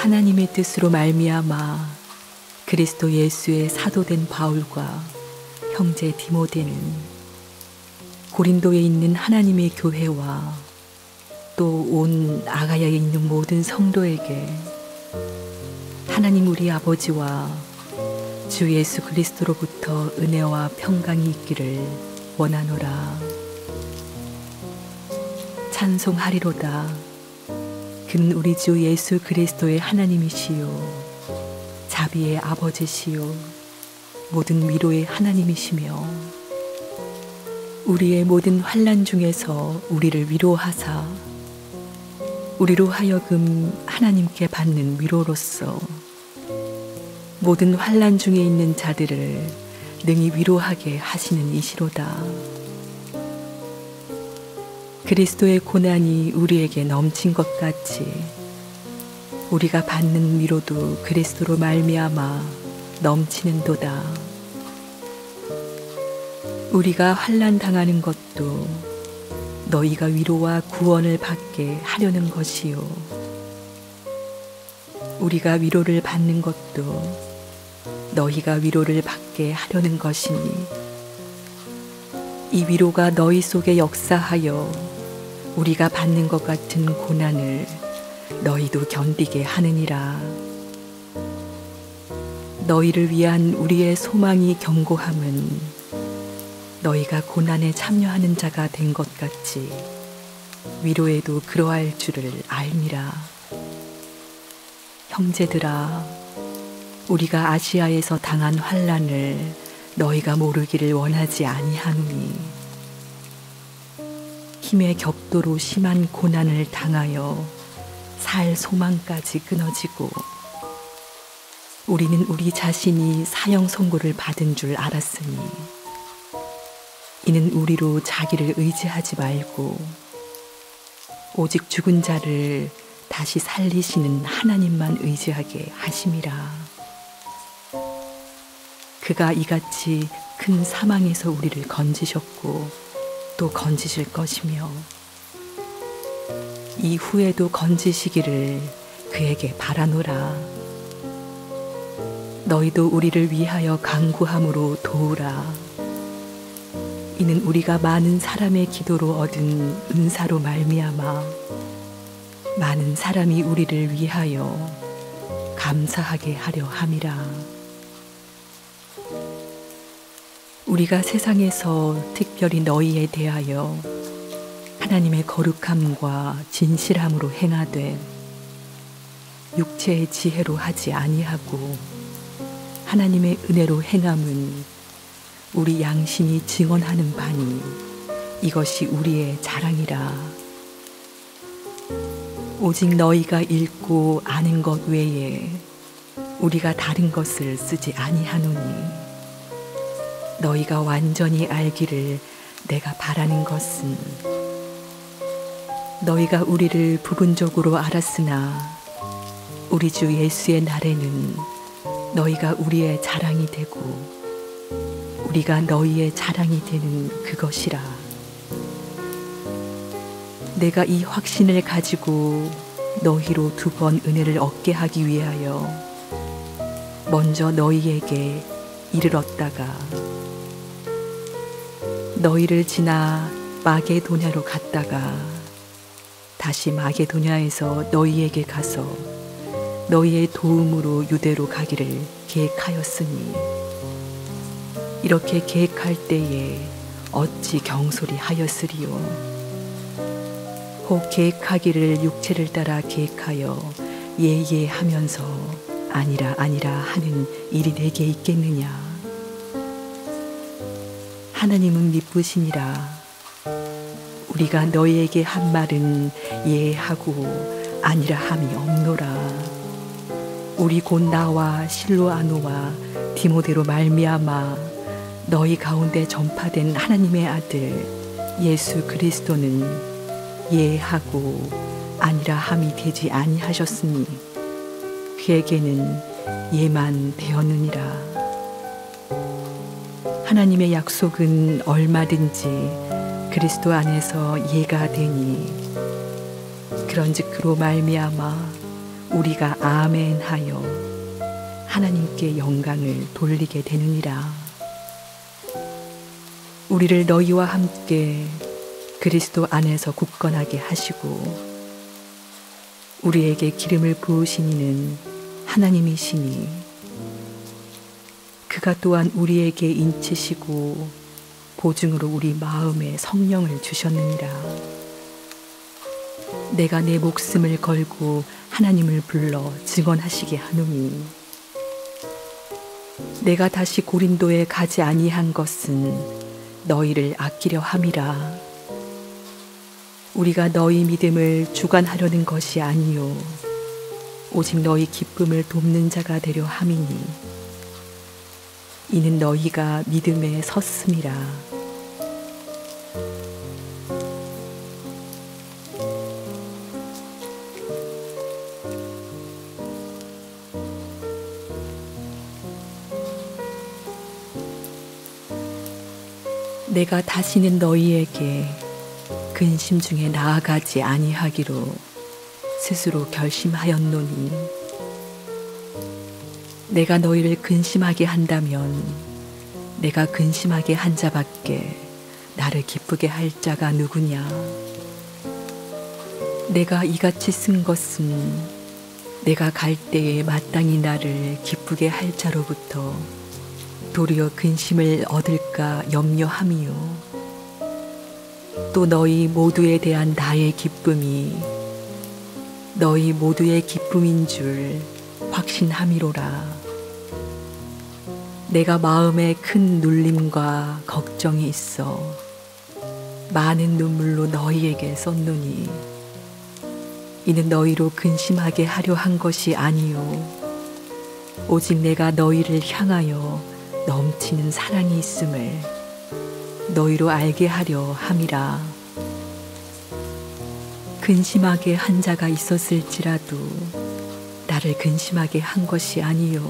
하나님의 뜻으로 말미암아 그리스도 예수의 사도된 바울과 형제 디모데는 고린도에 있는 하나님의 교회와 또 온 아가야에 있는 모든 성도에게 하나님 우리 아버지와 주 예수 그리스도로부터 은혜와 평강이 있기를 원하노라. 찬송하리로다. 그는 우리 주 예수 그리스도의 하나님이시요 자비의 아버지시요 모든 위로의 하나님이시며 우리의 모든 환난 중에서 우리를 위로하사 우리로 하여금 하나님께 받는 위로로서 모든 환난 중에 있는 자들을 능히 위로하게 하시는 이시로다. 그리스도의 고난이 우리에게 넘친 것 같이 우리가 받는 위로도 그리스도로 말미암아 넘치는도다. 우리가 환난 당하는 것도 너희가 위로와 구원을 받게 하려는 것이요 우리가 위로를 받는 것도 너희가 위로를 받게 하려는 것이니 이 위로가 너희 속에 역사하여 우리가 받는 것 같은 고난을 너희도 견디게 하느니라. 너희를 위한 우리의 소망이 견고함은 너희가 고난에 참여하는 자가 된 것 같이 위로에도 그러할 줄을 알미라. 형제들아, 우리가 아시아에서 당한 환난을 너희가 모르기를 원하지 아니하노니 힘의 격도로 심한 고난을 당하여 살 소망까지 끊어지고 우리는 우리 자신이 사형 선고를 받은 줄 알았으니 이는 우리로 자기를 의지하지 말고 오직 죽은 자를 다시 살리시는 하나님만 의지하게 하심이라. 그가 이같이 큰 사망에서 우리를 건지셨고 또 건지실 것이며 이후에도 건지시기를 그에게 바라노라. 너희도 우리를 위하여 간구함으로 도우라. 이는 우리가 많은 사람의 기도로 얻은 은사로 말미암아 많은 사람이 우리를 위하여 감사하게 하려 함이라. 우리가 세상에서 특별히 너희에 대하여 하나님의 거룩함과 진실함으로 행하되 육체의 지혜로 하지 아니하고 하나님의 은혜로 행함은 우리 양심이 증언하는 바니 이것이 우리의 자랑이라. 오직 너희가 읽고 아는 것 외에 우리가 다른 것을 쓰지 아니하노니 너희가 완전히 알기를 내가 바라는 것은 너희가 우리를 부분적으로 알았으나 우리 주 예수의 날에는 너희가 우리의 자랑이 되고 우리가 너희의 자랑이 되는 그것이라. 내가 이 확신을 가지고 너희로 2번 은혜를 얻게 하기 위하여 먼저 너희에게 이르렀다가 너희를 지나 마게도냐로 갔다가 다시 마게도냐에서 너희에게 가서 너희의 도움으로 유대로 가기를 계획하였으니 이렇게 계획할 때에 어찌 경솔히 하였으리요. 혹 계획하기를 육체를 따라 계획하여 예예하면서 아니라 하는 일이 내게 있겠느냐. 하나님은 미쁘시니라. 우리가 너희에게 한 말은 예하고 아니라 함이 없노라. 우리 곧 나와 실로아노와 디모데로 말미암아 너희 가운데 전파된 하나님의 아들 예수 그리스도는 예하고 아니라 함이 되지 아니하셨으니 그에게는 예만 되었느니라. 하나님의 약속은 얼마든지 그리스도 안에서 예가 되니 그런즉 그로 말미암아 우리가 아멘하여 하나님께 영광을 돌리게 되느니라. 우리를 너희와 함께 그리스도 안에서 굳건하게 하시고 우리에게 기름을 부으신 이는 하나님이시니 그가 또한 우리에게 인치시고 보증으로 우리 마음에 성령을 주셨느니라. 내가 내 목숨을 걸고 하나님을 불러 증언하시게 하노니 내가 다시 고린도에 가지 아니한 것은 너희를 아끼려 함이라. 우리가 너희 믿음을 주관하려는 것이 아니요 오직 너희 기쁨을 돕는 자가 되려 함이니 이는 너희가 믿음에 섰음이라. 내가 다시는 너희에게 근심 중에 나아가지 아니하기로 스스로 결심하였노니 내가 너희를 근심하게 한다면 내가 근심하게 한 자밖에 나를 기쁘게 할 자가 누구냐. 내가 이같이 쓴 것은 내가 갈 때에 마땅히 나를 기쁘게 할 자로부터 도리어 근심을 얻을까 염려함이요 또 너희 모두에 대한 나의 기쁨이 너희 모두의 기쁨인 줄 확신함이로라. 내가 마음에 큰 눌림과 걱정이 있어 많은 눈물로 너희에게 썼노니 이는 너희로 근심하게 하려 한 것이 아니요 오직 내가 너희를 향하여 넘치는 사랑이 있음을 너희로 알게 하려 함이라. 근심하게 한 자가 있었을지라도 나를 근심하게 한 것이 아니요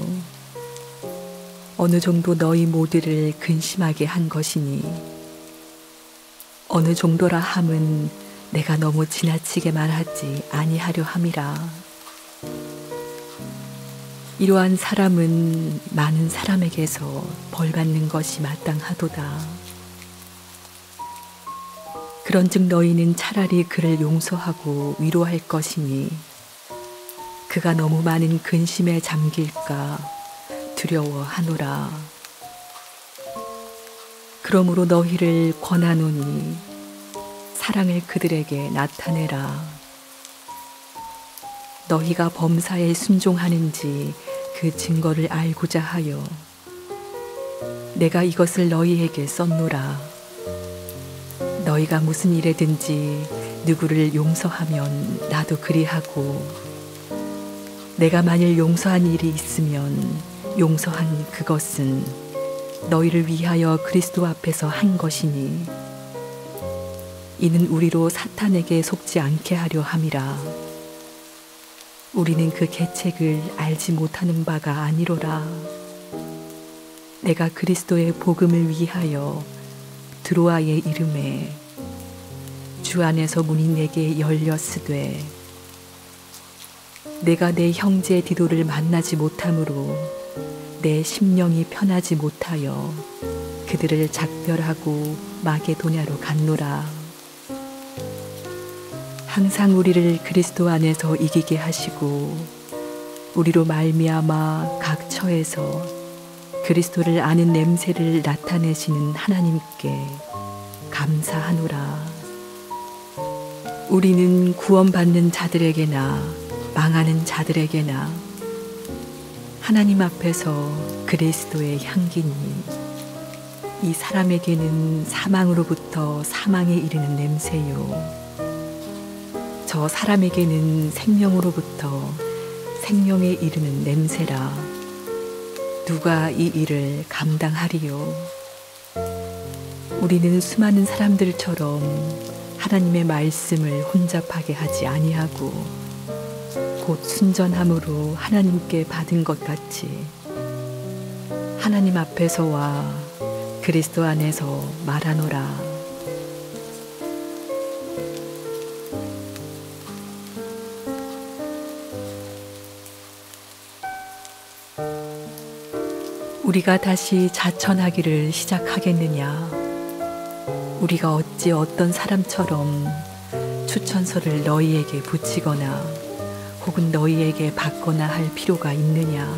어느 정도 너희 모두를 근심하게 한 것이니 어느 정도라 함은 내가 너무 지나치게 말하지 아니하려 함이라. 이러한 사람은 많은 사람에게서 벌받는 것이 마땅하도다. 그런즉 너희는 차라리 그를 용서하고 위로할 것이니 그가 너무 많은 근심에 잠길까 두려워하노라. 그러므로 너희를 권하노니 사랑을 그들에게 나타내라. 너희가 범사에 순종하는지 그 증거를 알고자 하여 내가 이것을 너희에게 썼노라. 너희가 무슨 일에든지 누구를 용서하면 나도 그리하고 내가 만일 용서한 일이 있으면 용서한 그것은 너희를 위하여 그리스도 앞에서 한 것이니 이는 우리로 사탄에게 속지 않게 하려 함이라. 우리는 그 계책을 알지 못하는 바가 아니로라. 내가 그리스도의 복음을 위하여 드로아의 이름에 주 안에서 문이 내게 열렸으되 내가 내 형제 디도를 만나지 못함으로 내 심령이 편하지 못하여 그들을 작별하고 마게도냐로 갔노라. 항상 우리를 그리스도 안에서 이기게 하시고 우리로 말미암아 각 처에서 그리스도를 아는 냄새를 나타내시는 하나님께 감사하노라. 우리는 구원받는 자들에게나 망하는 자들에게나 하나님 앞에서 그리스도의 향기니 이 사람에게는 사망으로부터 사망에 이르는 냄새요 저 사람에게는 생명으로부터 생명에 이르는 냄새라. 누가 이 일을 감당하리요? 우리는 수많은 사람들처럼 하나님의 말씀을 혼잡하게 하지 아니하고 곧 순전함으로 하나님께 받은 것 같이 하나님 앞에서와 그리스도 안에서 말하노라. 우리가 다시 자천하기를 시작하겠느냐? 우리가 어찌 어떤 사람처럼 추천서를 너희에게 붙이거나 혹은 너희에게 받거나 할 필요가 있느냐?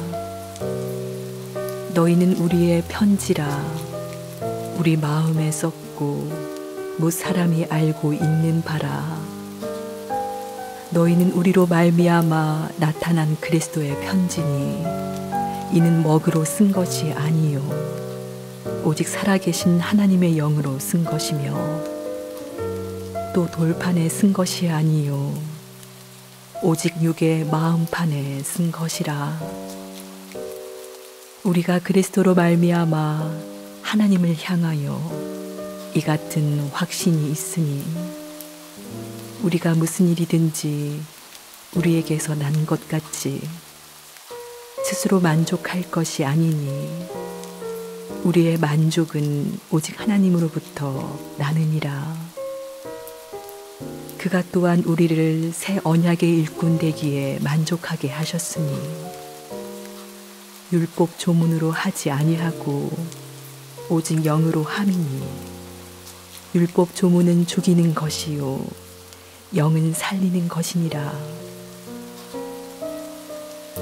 너희는 우리의 편지라 우리 마음에 썼고 못 사람이 알고 있는 바라. 너희는 우리로 말미암아 나타난 그리스도의 편지니 이는 먹으로 쓴 것이 아니요 오직 살아계신 하나님의 영으로 쓴 것이며 또 돌판에 쓴 것이 아니요 오직 육의 마음판에 쓴 것이라. 우리가 그리스도로 말미암아 하나님을 향하여 이 같은 확신이 있으니 우리가 무슨 일이든지 우리에게서 난 것 같이 스스로 만족할 것이 아니니 우리의 만족은 오직 하나님으로부터 나느니라. 그가 또한 우리를 새 언약의 일꾼 되기에 만족하게 하셨으니 율법 조문으로 하지 아니하고 오직 영으로 함이니 율법 조문은 죽이는 것이요 영은 살리는 것이니라.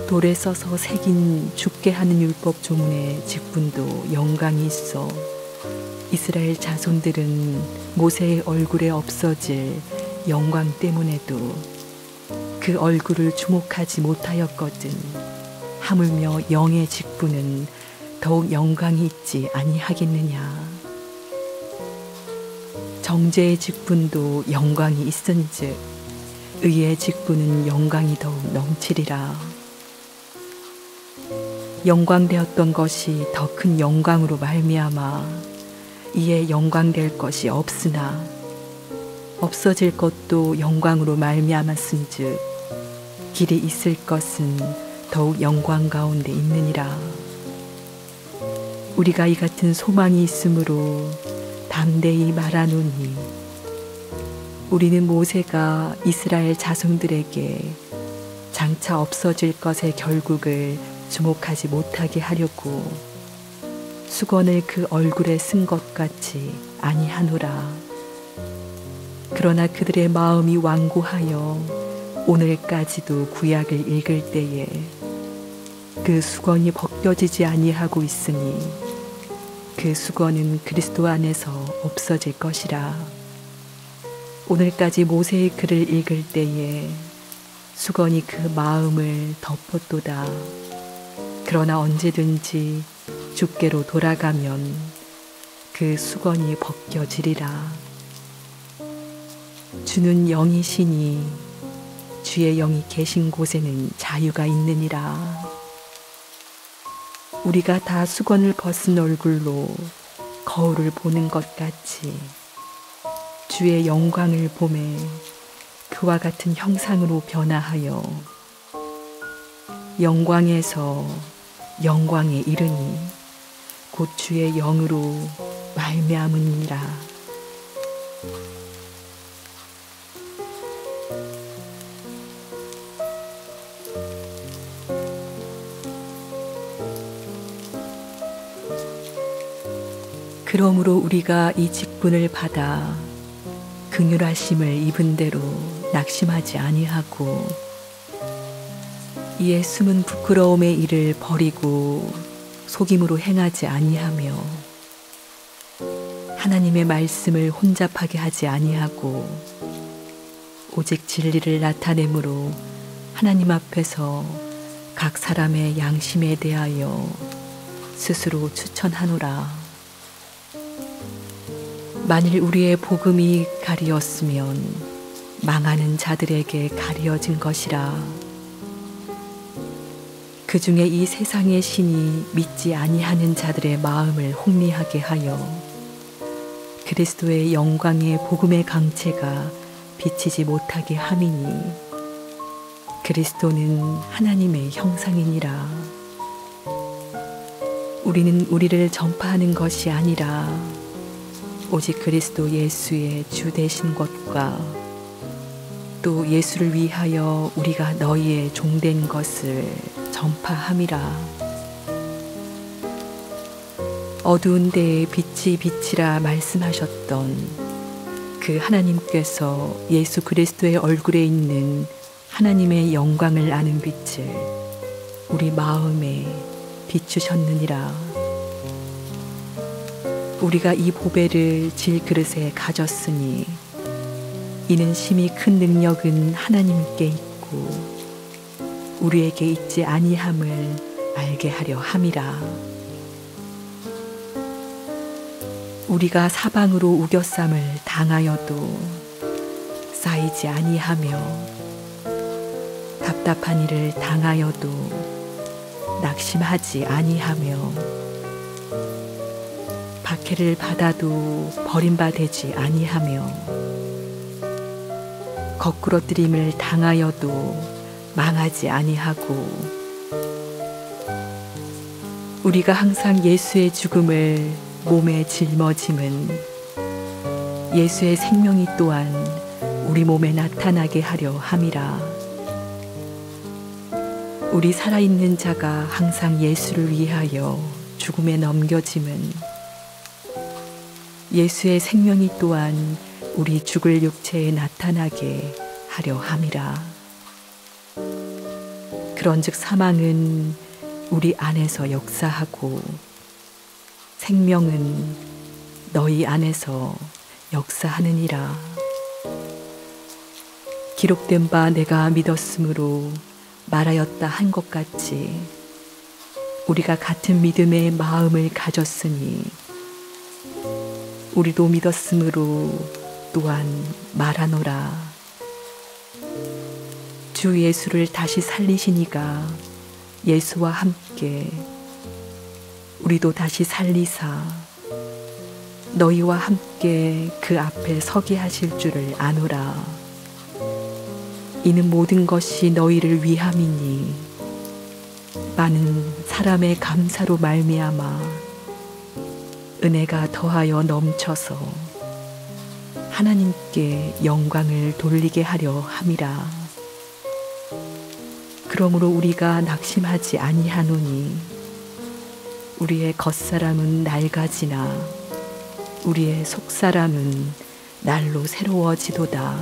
돌에 써서 새긴 죽게 하는 율법 조문의 직분도 영광이 있어 이스라엘 자손들은 모세의 얼굴에 없어질 영광 때문에도 그 얼굴을 주목하지 못하였거든 하물며 영의 직분은 더욱 영광이 있지 아니하겠느냐. 정죄의 직분도 영광이 있은즉 의의 직분은 영광이 더욱 넘치리라. 영광되었던 것이 더 큰 영광으로 말미암아 이에 영광될 것이 없으나 없어질 것도 영광으로 말미암았은즉 길이 있을 것은 더욱 영광 가운데 있느니라. 우리가 이 같은 소망이 있으므로 담대히 말하노니 우리는 모세가 이스라엘 자손들에게 장차 없어질 것의 결국을 주목하지 못하게 하려고 수건을 그 얼굴에 쓴 것 같이 아니하노라. 그러나 그들의 마음이 완고하여 오늘까지도 구약을 읽을 때에 그 수건이 벗겨지지 아니하고 있으니 그 수건은 그리스도 안에서 없어질 것이라. 오늘까지 모세의 글을 읽을 때에 수건이 그 마음을 덮었도다. 그러나 언제든지 주께로 돌아가면 그 수건이 벗겨지리라. 주는 영이시니 주의 영이 계신 곳에는 자유가 있느니라. 우리가 다 수건을 벗은 얼굴로 거울을 보는 것 같이 주의 영광을 보매 그와 같은 형상으로 변화하여 영광에서 영광에 이르니 곧 주의 영으로 말미암으니라. 그러므로 우리가 이 직분을 받아 긍휼하심을 입은 대로 낙심하지 아니하고 이에 숨은 부끄러움의 일을 버리고 속임으로 행하지 아니하며 하나님의 말씀을 혼잡하게 하지 아니하고 오직 진리를 나타내므로 하나님 앞에서 각 사람의 양심에 대하여 스스로 추천하노라. 만일 우리의 복음이 가리었으면 망하는 자들에게 가리어진 것이라. 그 중에 이 세상의 신이 믿지 아니하는 자들의 마음을 혼미하게 하여 그리스도의 영광의 복음의 강체가 비치지 못하게 함이니 그리스도는 하나님의 형상이니라. 우리는 우리를 전파하는 것이 아니라 오직 그리스도 예수의 주 되신 것과 또 예수를 위하여 우리가 너희의 종된 것을 전파함이라. 어두운 데에 빛이 비치라 말씀하셨던 그 하나님께서 예수 그리스도의 얼굴에 있는 하나님의 영광을 아는 빛을 우리 마음에 비추셨느니라. 우리가 이 보배를 질그릇에 가졌으니 이는 심히 큰 능력은 하나님께 있고 우리에게 있지 아니함을 알게 하려 함이라. 우리가 사방으로 우겨쌈을 당하여도 쌓이지 아니하며 답답한 일을 당하여도 낙심하지 아니하며 박해를 받아도 버림받지 아니하며 거꾸러뜨림을 당하여도 망하지 아니하고 우리가 항상 예수의 죽음을 몸에 짊어짐은 예수의 생명이 또한 우리 몸에 나타나게 하려 함이라. 우리 살아있는 자가 항상 예수를 위하여 죽음에 넘겨짐은 예수의 생명이 또한 우리 죽을 육체에 나타나게 하려 함이라. 그런즉 사망은 우리 안에서 역사하고 생명은 너희 안에서 역사하느니라. 기록된 바 내가 믿었으므로 말하였다 한 것 같이 우리가 같은 믿음의 마음을 가졌으니 우리도 믿었으므로 또한 말하노라. 주 예수를 다시 살리시니가 예수와 함께 우리도 다시 살리사 너희와 함께 그 앞에 서게 하실 줄을 아노라. 이는 모든 것이 너희를 위함이니 많은 사람의 감사로 말미암아 은혜가 더하여 넘쳐서 하나님께 영광을 돌리게 하려 함이라. 그러므로 우리가 낙심하지 아니하노니 우리의 겉사람은 낡아지나 우리의 속사람은 날로 새로워지도다.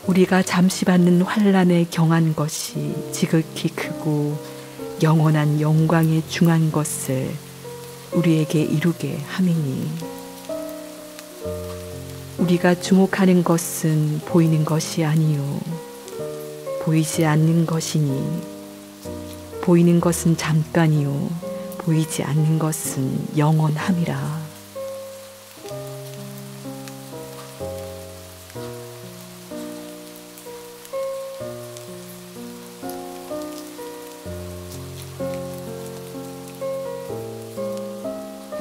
우리가 잠시 받는 환난에 경한 것이 지극히 크고 영원한 영광에 중한 것을 우리에게 이루게 함이니 우리가 주목하는 것은 보이는 것이 아니요 보이지 않는 것이니 보이는 것은 잠깐이요 보이지 않는 것은 영원함이라.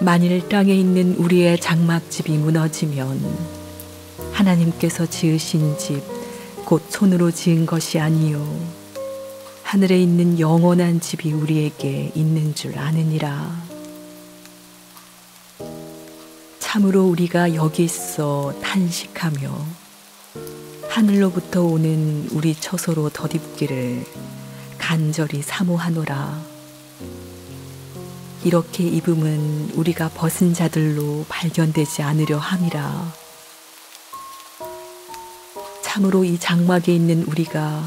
만일 땅에 있는 우리의 장막집이 무너지면 하나님께서 지으신 집 곧 손으로 지은 것이 아니요 하늘에 있는 영원한 집이 우리에게 있는 줄 아느니라. 참으로 우리가 여기 있어 탄식하며 하늘로부터 오는 우리 처소로 덧입기를 간절히 사모하노라. 이렇게 입음은 우리가 벗은 자들로 발견되지 않으려 함이라. 참으로 이 장막에 있는 우리가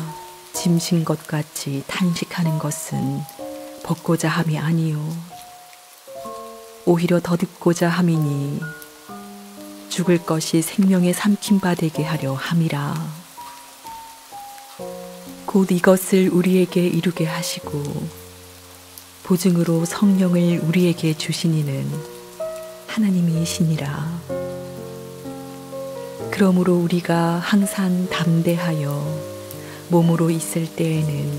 짐진 것 같이 탄식하는 것은 벗고자 함이 아니요 오히려 덧입고자 함이니 죽을 것이 생명에 삼킨 바 되게 하려 함이라. 곧 이것을 우리에게 이루게 하시고 보증으로 성령을 우리에게 주시니는 하나님이시니라. 그러므로 우리가 항상 담대하여 몸으로 있을 때에는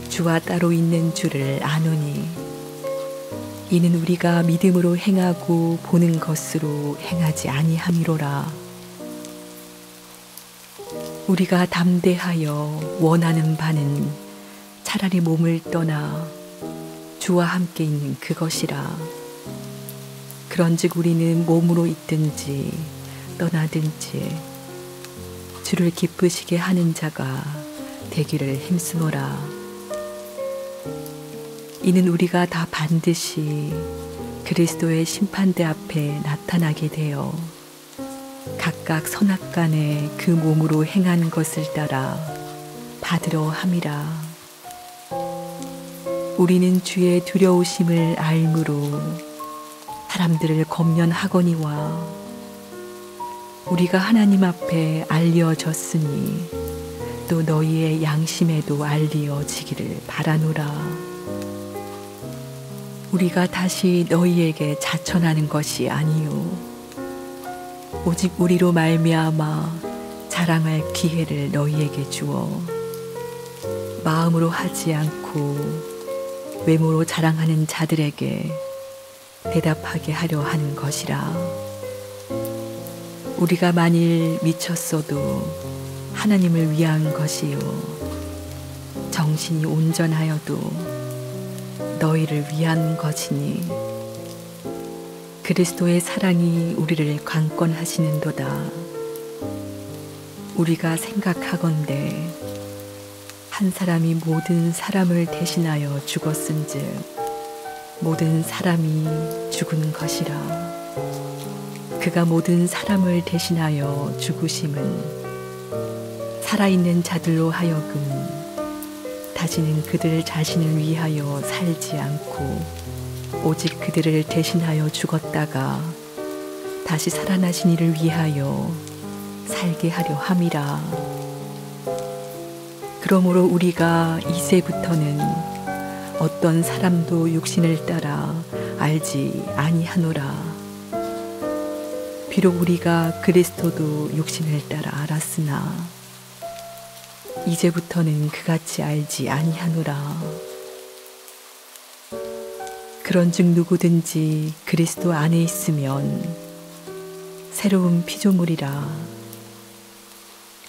주와 따로 있는 줄을 아노니 이는 우리가 믿음으로 행하고 보는 것으로 행하지 아니함이로라. 우리가 담대하여 원하는 바는 차라리 몸을 떠나 주와 함께 있는 그것이라. 그런즉 우리는 몸으로 있든지 떠나든지 주를 기쁘시게 하는 자가 되기를 힘쓰노라. 이는 우리가 다 반드시 그리스도의 심판대 앞에 나타나게 되어 각각 선악간에 그 몸으로 행한 것을 따라 받으려 함이라. 우리는 주의 두려우심을 알므로 사람들을 권면하거니와 우리가 하나님 앞에 알려졌으니 또 너희의 양심에도 알리어지기를 바라노라. 우리가 다시 너희에게 자천하는 것이 아니요 오직 우리로 말미암아 자랑할 기회를 너희에게 주어 마음으로 하지 않고 외모로 자랑하는 자들에게 대답하게 하려 하는 것이라. 우리가 만일 미쳤어도 하나님을 위한 것이요 정신이 온전하여도 너희를 위한 것이니 그리스도의 사랑이 우리를 강권하시는도다. 우리가 생각하건대 한 사람이 모든 사람을 대신하여 죽었은즉 모든 사람이 죽은 것이라. 그가 모든 사람을 대신하여 죽으심은 살아있는 자들로 하여금 다시는 그들 자신을 위하여 살지 않고 오직 그들을 대신하여 죽었다가 다시 살아나신 이를 위하여 살게 하려 함이라. 그러므로 우리가 이제부터는 어떤 사람도 육신을 따라 알지 아니하노라. 비록 우리가 그리스도도 육신을 따라 알았으나 이제부터는 그같이 알지 아니하노라. 그런즉 누구든지 그리스도 안에 있으면 새로운 피조물이라.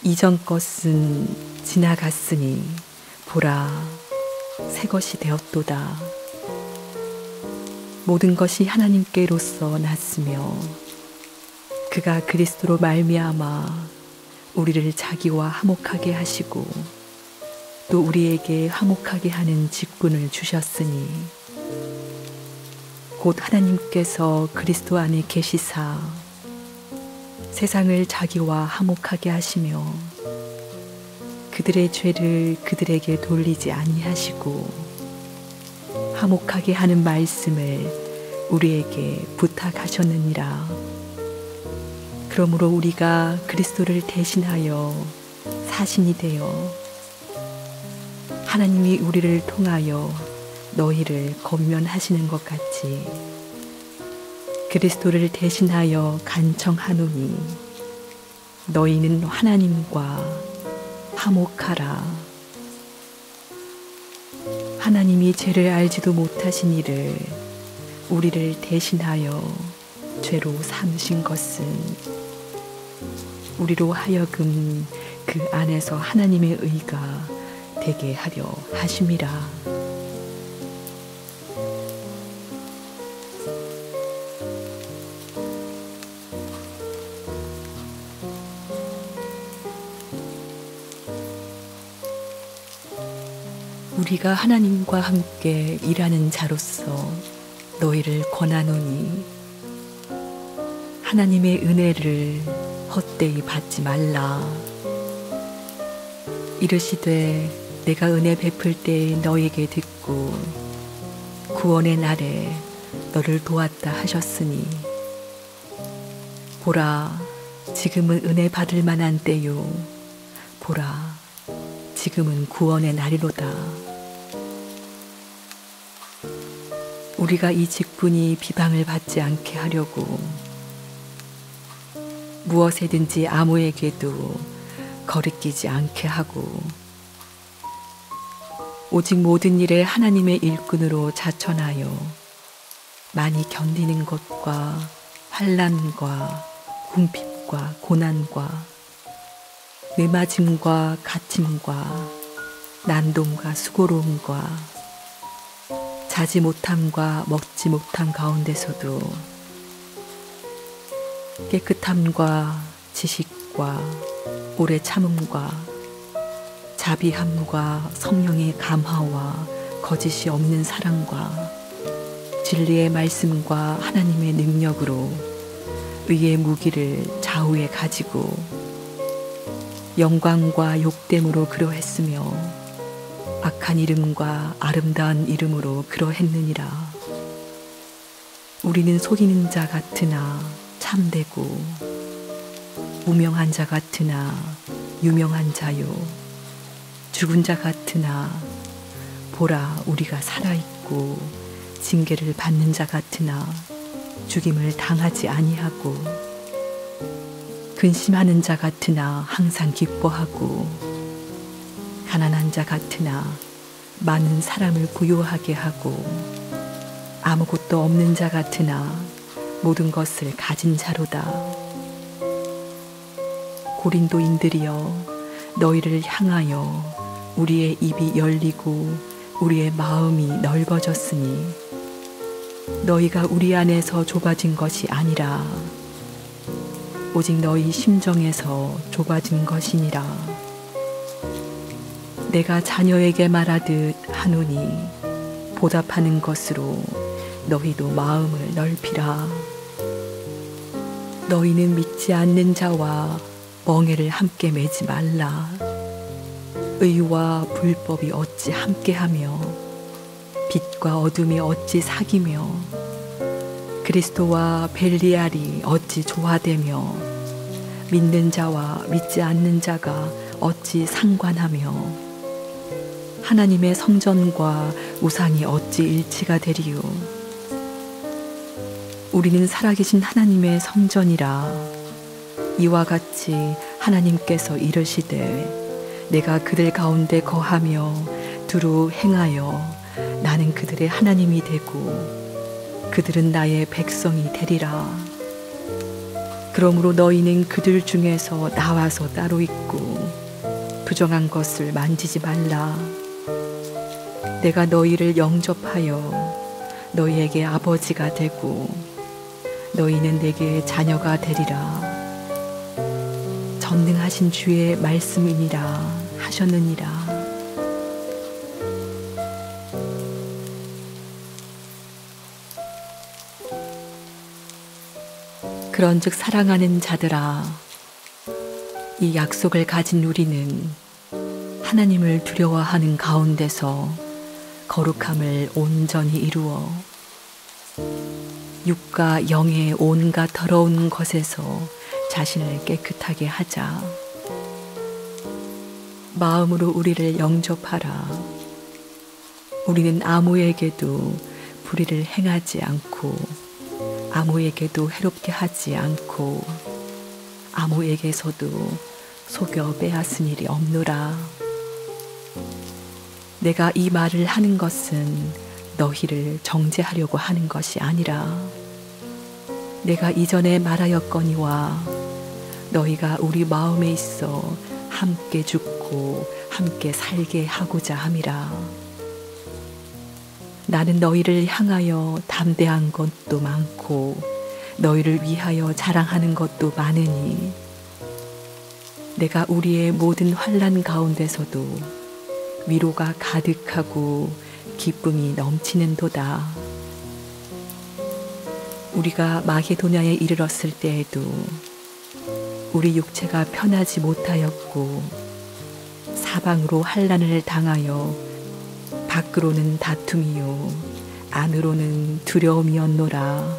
이전 것은 지나갔으니 보라 새 것이 되었도다. 모든 것이 하나님께로서 났으며 그가 그리스도로 말미암아 우리를 자기와 화목하게 하시고 또 우리에게 화목하게 하는 직분을 주셨으니 곧 하나님께서 그리스도 안에 계시사 세상을 자기와 화목하게 하시며 그들의 죄를 그들에게 돌리지 아니하시고 화목하게 하는 말씀을 우리에게 부탁하셨느니라. 그러므로 우리가 그리스도를 대신하여 사신이 되어 하나님이 우리를 통하여 너희를 권면하시는 것 같이 그리스도를 대신하여 간청하노니 너희는 하나님과 화목하라. 하나님이 죄를 알지도 못하신 이를 우리를 대신하여 죄로 삼으신 것은 우리로 하여금 그 안에서 하나님의 의가 되게 하려 하심이라. 우리가 하나님과 함께 일하는 자로서 너희를 권하노니 하나님의 은혜를 헛되이 받지 말라. 이르시되 내가 은혜 베풀 때에 너에게 듣고 구원의 날에 너를 도왔다 하셨으니 보라 지금은 은혜 받을 만한 때요 보라 지금은 구원의 날이로다. 우리가 이 직분이 비방을 받지 않게 하려고 무엇에든지 아무에게도 거리끼지 않게 하고 오직 모든 일에 하나님의 일꾼으로 자천하여 많이 견디는 것과 환난과 궁핍과 고난과 매맞음과 갇힘과 난동과 수고로움과 자지 못함과 먹지 못함 가운데서도 깨끗함과 지식과 오래 참음과 자비함과 성령의 감화와 거짓이 없는 사랑과 진리의 말씀과 하나님의 능력으로 의의 무기를 좌우에 가지고 영광과 욕됨으로 그러했으며 악한 이름과 아름다운 이름으로 그러했느니라. 우리는 속이는 자 같으나 참되고 무명한 자 같으나 유명한 자요, 죽은 자 같으나 보라 우리가 살아있고 징계를 받는 자 같으나 죽임을 당하지 아니하고 근심하는 자 같으나 항상 기뻐하고 가난한 자 같으나 많은 사람을 부요하게 하고 아무것도 없는 자 같으나 모든 것을 가진 자로다. 고린도인들이여, 너희를 향하여 우리의 입이 열리고 우리의 마음이 넓어졌으니 너희가 우리 안에서 좁아진 것이 아니라 오직 너희 심정에서 좁아진 것이니라. 내가 자녀에게 말하듯 하노니 보답하는 것으로 너희도 마음을 넓히라. 너희는 믿지 않는 자와 멍에를 함께 매지 말라. 의와 불법이 어찌 함께하며 빛과 어둠이 어찌 사귀며 그리스도와 벨리알이 어찌 조화되며 믿는 자와 믿지 않는 자가 어찌 상관하며 하나님의 성전과 우상이 어찌 일치가 되리요. 우리는 살아계신 하나님의 성전이라. 이와 같이 하나님께서 이르시되 내가 그들 가운데 거하며 두루 행하여 나는 그들의 하나님이 되고 그들은 나의 백성이 되리라. 그러므로 너희는 그들 중에서 나와서 따로 있고 부정한 것을 만지지 말라. 내가 너희를 영접하여 너희에게 아버지가 되고 너희는 내게 자녀가 되리라. 전능하신 주의 말씀이니라 하셨느니라. 그런즉 사랑하는 자들아, 이 약속을 가진 우리는 하나님을 두려워하는 가운데서 거룩함을 온전히 이루어 육과 영의 온갖 더러운 것에서 자신을 깨끗하게 하자. 마음으로 우리를 영접하라. 우리는 아무에게도 불의를 행하지 않고 아무에게도 해롭게 하지 않고 아무에게서도 속여 빼앗은 일이 없노라. 내가 이 말을 하는 것은 너희를 정죄하려고 하는 것이 아니라 내가 이전에 말하였거니와 너희가 우리 마음에 있어 함께 죽고 함께 살게 하고자 함이라. 나는 너희를 향하여 담대한 것도 많고 너희를 위하여 자랑하는 것도 많으니 내가 우리의 모든 환난 가운데서도 위로가 가득하고 기쁨이 넘치는도다. 우리가 마게도냐에 이르렀을 때에도 우리 육체가 편하지 못하였고 사방으로 환난을 당하여 밖으로는 다툼이요 안으로는 두려움이었노라.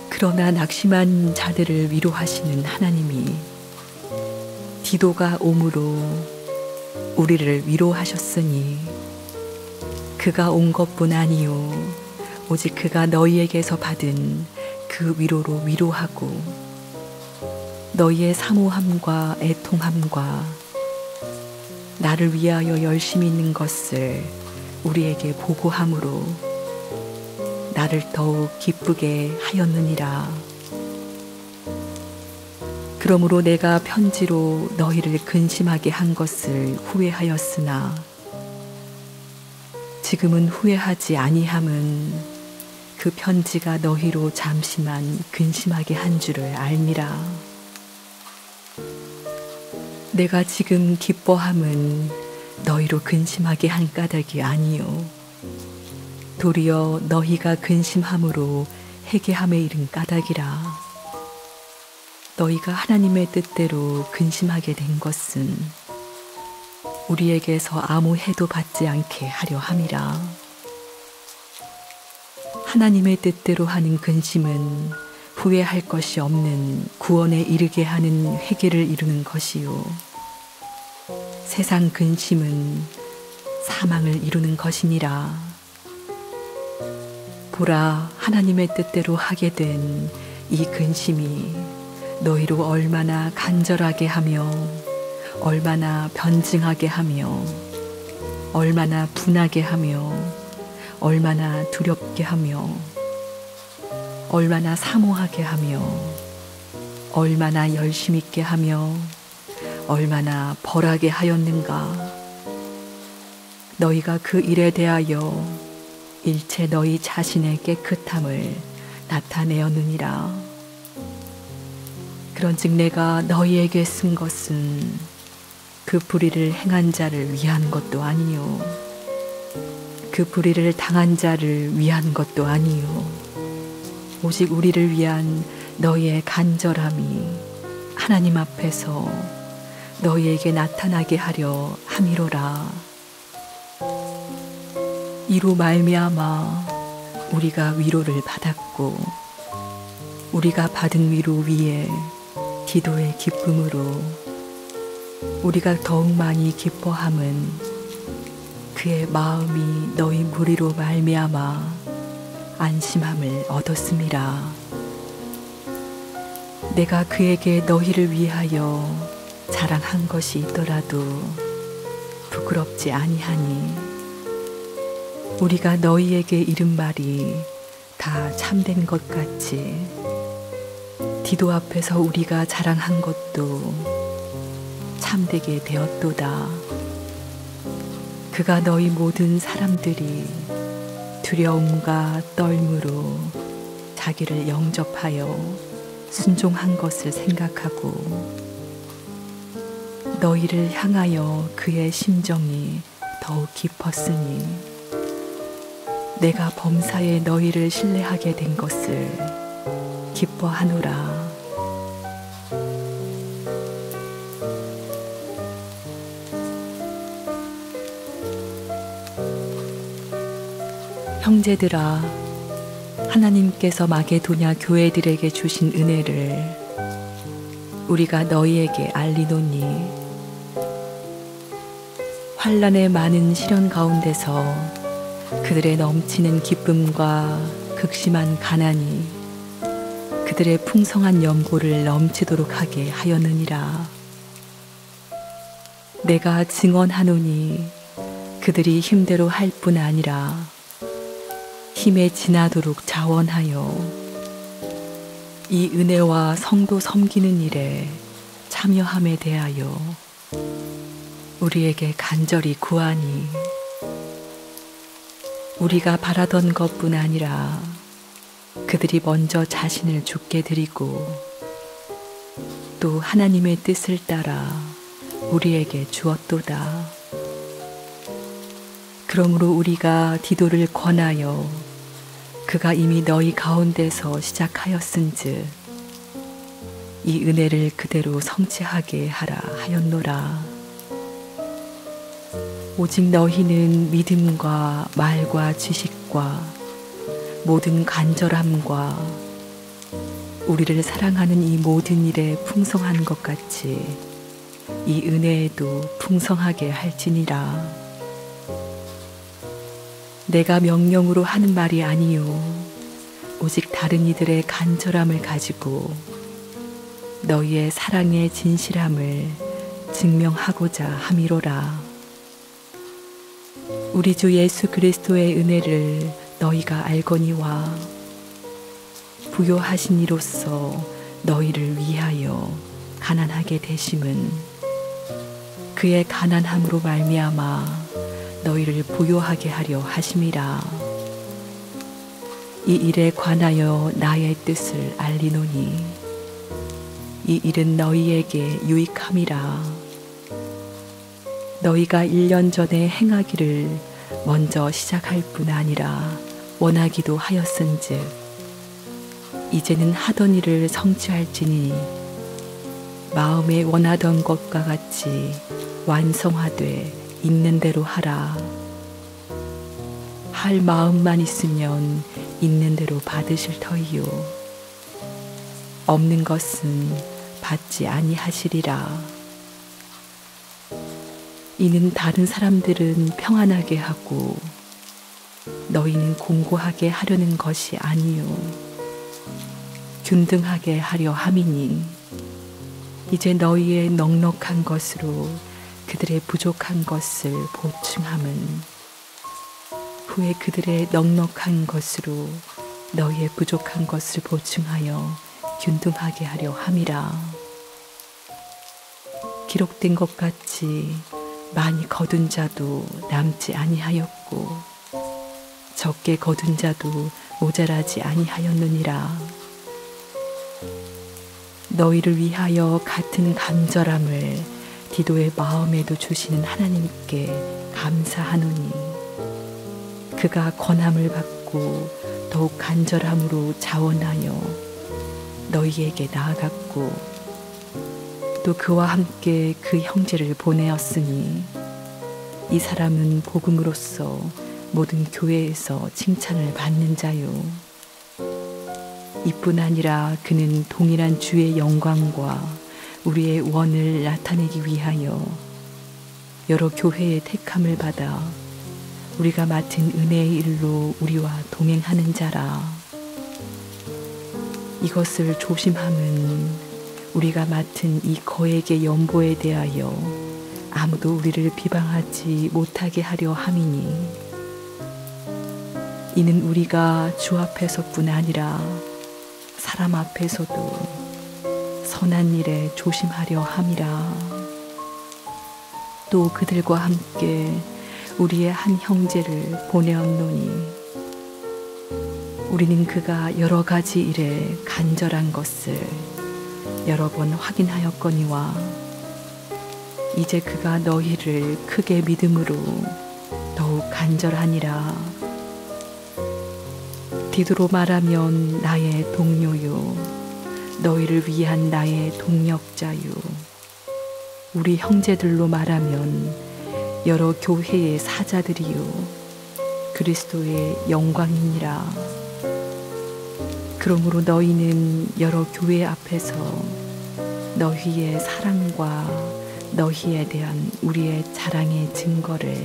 그러나 낙심한 자들을 위로하시는 하나님이 디도가 오므로 우리를 위로하셨으니 그가 온 것뿐 아니요 오직 그가 너희에게서 받은 그 위로로 위로하고 너희의 사모함과 애통함과 나를 위하여 열심히 있는 것을 우리에게 보고함으로 나를 더욱 기쁘게 하였느니라. 그러므로 내가 편지로 너희를 근심하게 한 것을 후회하였으나 지금은 후회하지 아니함은 그 편지가 너희로 잠시만 근심하게 한 줄을 알미라. 내가 지금 기뻐함은 너희로 근심하게 한 까닭이 아니요 도리어 너희가 근심함으로 회개함에 이른 까닭이라. 너희가 하나님의 뜻대로 근심하게 된 것은 우리에게서 아무 해도 받지 않게 하려 함이라. 하나님의 뜻대로 하는 근심은 후회할 것이 없는 구원에 이르게 하는 회개를 이루는 것이요 세상 근심은 사망을 이루는 것이니라. 보라, 하나님의 뜻대로 하게 된 이 근심이 너희로 얼마나 간절하게 하며 얼마나 변증하게 하며 얼마나 분하게 하며 얼마나 두렵게 하며 얼마나 사모하게 하며 얼마나 열심 있게 하며 얼마나 벌하게 하였는가. 너희가 그 일에 대하여 일체 너희 자신의 깨끗함을 나타내었느니라. 그런즉 내가 너희에게 쓴 것은 그 불의를 행한 자를 위한 것도 아니요 그 불의를 당한 자를 위한 것도 아니요 오직 우리를 위한 너희의 간절함이 하나님 앞에서 너희에게 나타나게 하려 함이로라. 이로 말미암아 우리가 위로를 받았고 우리가 받은 위로 위에 디도의 기쁨으로 우리가 더욱 많이 기뻐함은 그의 마음이 너희 무리로 말미암아 안심함을 얻었음이라. 내가 그에게 너희를 위하여 자랑한 것이 있더라도 부끄럽지 아니하니 우리가 너희에게 이른 말이 다 참된 것 같이 디도 앞에서 우리가 자랑한 것도 참되게 되었도다. 그가 너희 모든 사람들이 두려움과 떨므로 자기를 영접하여 순종한 것을 생각하고 너희를 향하여 그의 심정이 더욱 깊었으니 내가 범사에 너희를 신뢰하게 된 것을 기뻐하노라. 형제들아, 하나님께서 마게도냐 교회들에게 주신 은혜를 우리가 너희에게 알리노니 환난의 많은 시련 가운데서 그들의 넘치는 기쁨과 극심한 가난이 그들의 풍성한 연고를 넘치도록 하게 하였느니라. 내가 증언하노니 그들이 힘대로 할 뿐 아니라 힘에 지나도록 자원하여 이 은혜와 성도 섬기는 일에 참여함에 대하여 우리에게 간절히 구하니 우리가 바라던 것뿐 아니라 그들이 먼저 자신을 죽게 드리고 또 하나님의 뜻을 따라 우리에게 주었도다. 그러므로 우리가 디도를 권하여 그가 이미 너희 가운데서 시작하였은즉 이 은혜를 그대로 성취하게 하라 하였노라. 오직 너희는 믿음과 말과 지식과 모든 간절함과 우리를 사랑하는 이 모든 일에 풍성한 것 같이 이 은혜에도 풍성하게 할지니라. 내가 명령으로 하는 말이 아니요 오직 다른 이들의 간절함을 가지고 너희의 사랑의 진실함을 증명하고자 함이로라. 우리 주 예수 그리스도의 은혜를 너희가 알거니와 부요하신 이로써 너희를 위하여 가난하게 되심은 그의 가난함으로 말미암아 너희를 부요하게 하려 하심이라. 이 일에 관하여 나의 뜻을 알리노니 이 일은 너희에게 유익함이라. 너희가 1년 전에 행하기를 먼저 시작할 뿐 아니라 원하기도 하였은즉 이제는 하던 일을 성취할지니 마음에 원하던 것과 같이 완성하되 있는 대로 하라. 할 마음만 있으면 있는 대로 받으실 터이요 없는 것은 받지 아니하시리라. 이는 다른 사람들은 평안하게 하고 너희는 공고하게 하려는 것이 아니요 균등하게 하려 함이니 이제 너희의 넉넉한 것으로 그들의 부족한 것을 보충함은 후에 그들의 넉넉한 것으로 너희의 부족한 것을 보충하여 균등하게 하려 함이라. 기록된 것 같이 많이 거둔 자도 남지 아니하였고 적게 거둔 자도 모자라지 아니하였느니라. 너희를 위하여 같은 간절함을 디도의 마음에도 주시는 하나님께 감사하노니 그가 권함을 받고 더욱 간절함으로 자원하여 너희에게 나아갔고 또 그와 함께 그 형제를 보내었으니 이 사람은 복음으로써 모든 교회에서 칭찬을 받는 자요 이뿐 아니라 그는 동일한 주의 영광과 우리의 원을 나타내기 위하여 여러 교회의 택함을 받아 우리가 맡은 은혜의 일로 우리와 동행하는 자라. 이것을 조심함은 우리가 맡은 이 거액의 연보에 대하여 아무도 우리를 비방하지 못하게 하려 함이니 이는 우리가 주 앞에서뿐 아니라 사람 앞에서도 선한 일에 조심하려 함이라. 또 그들과 함께 우리의 한 형제를 보내었노니 우리는 그가 여러 가지 일에 간절한 것을 여러 번 확인하였거니와 이제 그가 너희를 크게 믿음으로 더욱 간절하니라. 디도로 말하면 나의 동료요 너희를 위한 나의 동력자요 우리 형제들로 말하면 여러 교회의 사자들이요 그리스도의 영광이니라. 그러므로 너희는 여러 교회 앞에서 너희의 사랑과 너희에 대한 우리의 자랑의 증거를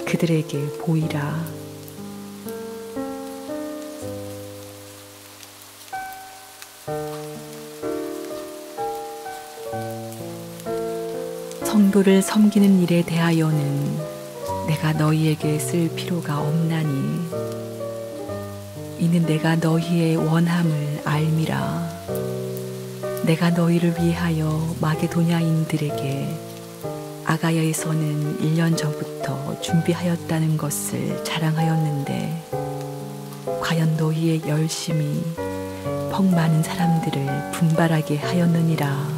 그들에게 보이라. 성도를 섬기는 일에 대하여는 내가 너희에게 쓸 필요가 없나니 이는 내가 너희의 원함을 알미라. 내가 너희를 위하여 마게도냐인들에게 아가야에서는 1년 전부터 준비하였다는 것을 자랑하였는데 과연 너희의 열심이 퍽 많은 사람들을 분발하게 하였느니라.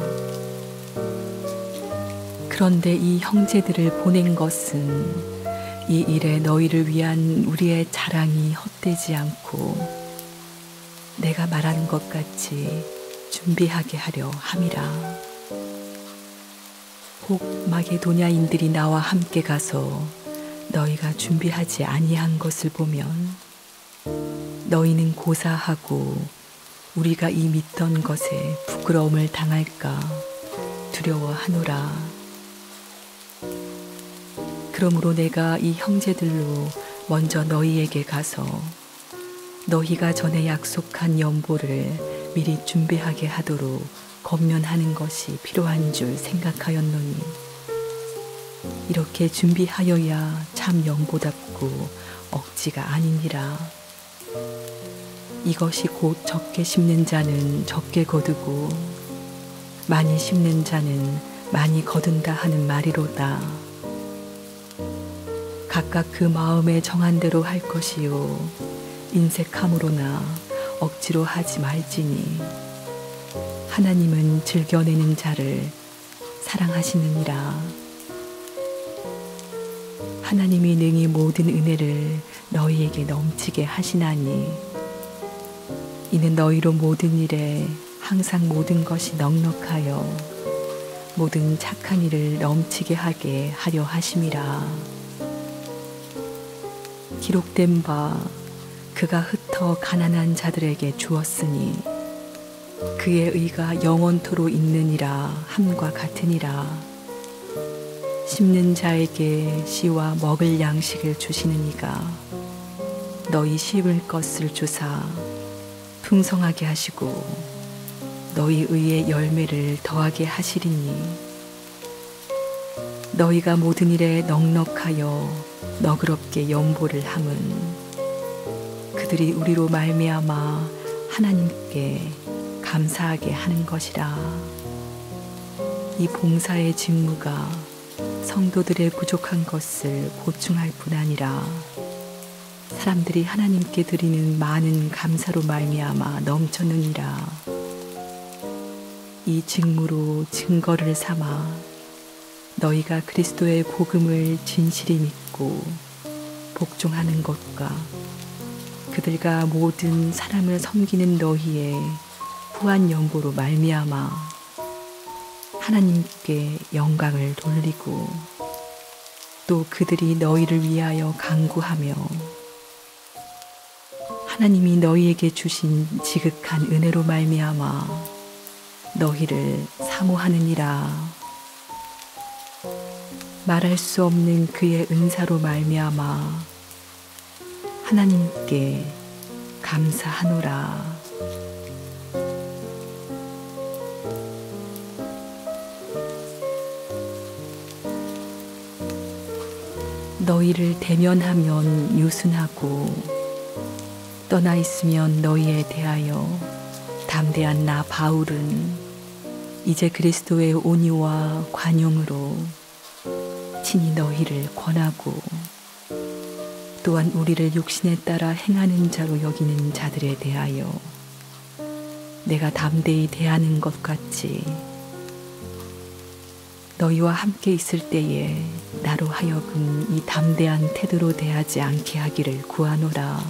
그런데 이 형제들을 보낸 것은 이 일에 너희를 위한 우리의 자랑이 헛되지 않고 내가 말하는 것 같이 준비하게 하려 함이라. 혹 마게도냐인들이 나와 함께 가서 너희가 준비하지 아니한 것을 보면 너희는 고사하고 우리가 이 믿던 것에 부끄러움을 당할까 두려워하노라. 그러므로 내가 이 형제들로 먼저 너희에게 가서 너희가 전에 약속한 연보를 미리 준비하게 하도록 권면하는 것이 필요한 줄 생각하였노니 이렇게 준비하여야 참 연보답고 억지가 아니니라. 이것이 곧 적게 심는 자는 적게 거두고 많이 심는 자는 많이 거둔다 하는 말이로다. 각각 그 마음에 정한 대로 할 것이요 인색함으로나 억지로 하지 말지니 하나님은 즐겨내는 자를 사랑하시느니라. 하나님이 능히 모든 은혜를 너희에게 넘치게 하시나니 이는 너희로 모든 일에 항상 모든 것이 넉넉하여 모든 착한 일을 넘치게 하게 하려 하심이라. 기록된 바 그가 흩어 가난한 자들에게 주었으니 그의 의가 영원토로 있느니라 함과 같으니라. 심는 자에게 씨와 먹을 양식을 주시는 이가 너희 심을 것을 주사 풍성하게 하시고 너희 의의 열매를 더하게 하시리니 너희가 모든 일에 넉넉하여 너그럽게 연보를 함은 그들이 우리로 말미암아 하나님께 감사하게 하는 것이라. 이 봉사의 직무가 성도들의 부족한 것을 보충할 뿐 아니라 사람들이 하나님께 드리는 많은 감사로 말미암아 넘쳤느니라. 이 직무로 증거를 삼아 너희가 그리스도의 복음을 진실히 믿고 복종하는 것과 그들과 모든 사람을 섬기는 너희의 후한 연보로 말미암아 하나님께 영광을 돌리고 또 그들이 너희를 위하여 간구하며 하나님이 너희에게 주신 지극한 은혜로 말미암아 너희를 사모하느니라. 말할 수 없는 그의 은사로 말미암아 하나님께 감사하노라. 너희를 대면하면 유순하고 떠나 있으면 너희에 대하여 담대한 나 바울은 이제 그리스도의 온유와 관용으로 친히 너희를 권하고 또한 우리를 육신에 따라 행하는 자로 여기는 자들에 대하여 내가 담대히 대하는 것 같이 너희와 함께 있을 때에 나로 하여금 이 담대한 태도로 대하지 않게 하기를 구하노라.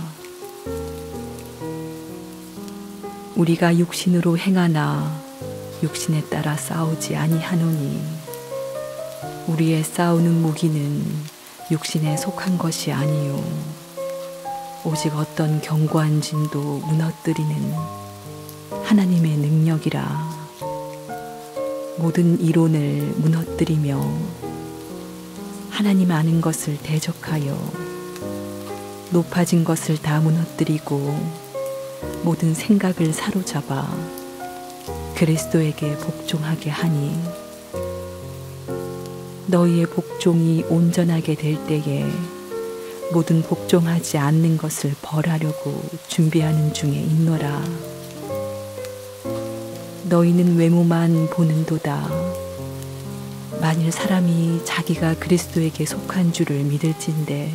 우리가 육신으로 행하나 육신에 따라 싸우지 아니하노니 우리의 싸우는 무기는 육신에 속한 것이 아니요 오직 어떤 견고한 진도 무너뜨리는 하나님의 능력이라. 모든 이론을 무너뜨리며 하나님 아는 것을 대적하여 높아진 것을 다 무너뜨리고 모든 생각을 사로잡아 그리스도에게 복종하게 하니 너희의 복종이 온전하게 될 때에 모든 복종하지 않는 것을 벌하려고 준비하는 중에 있노라. 너희는 외모만 보는도다. 만일 사람이 자기가 그리스도에게 속한 줄을 믿을진대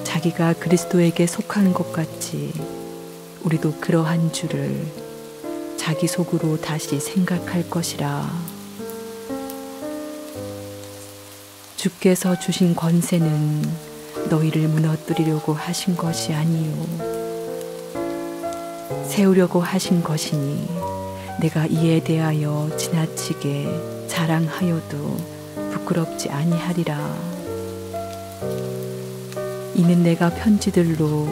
자기가 그리스도에게 속한 것 같이 우리도 그러한 줄을 자기 속으로 다시 생각할 것이라. 주께서 주신 권세는 너희를 무너뜨리려고 하신 것이 아니요 세우려고 하신 것이니 내가 이에 대하여 지나치게 자랑하여도 부끄럽지 아니하리라. 이는 내가 편지들로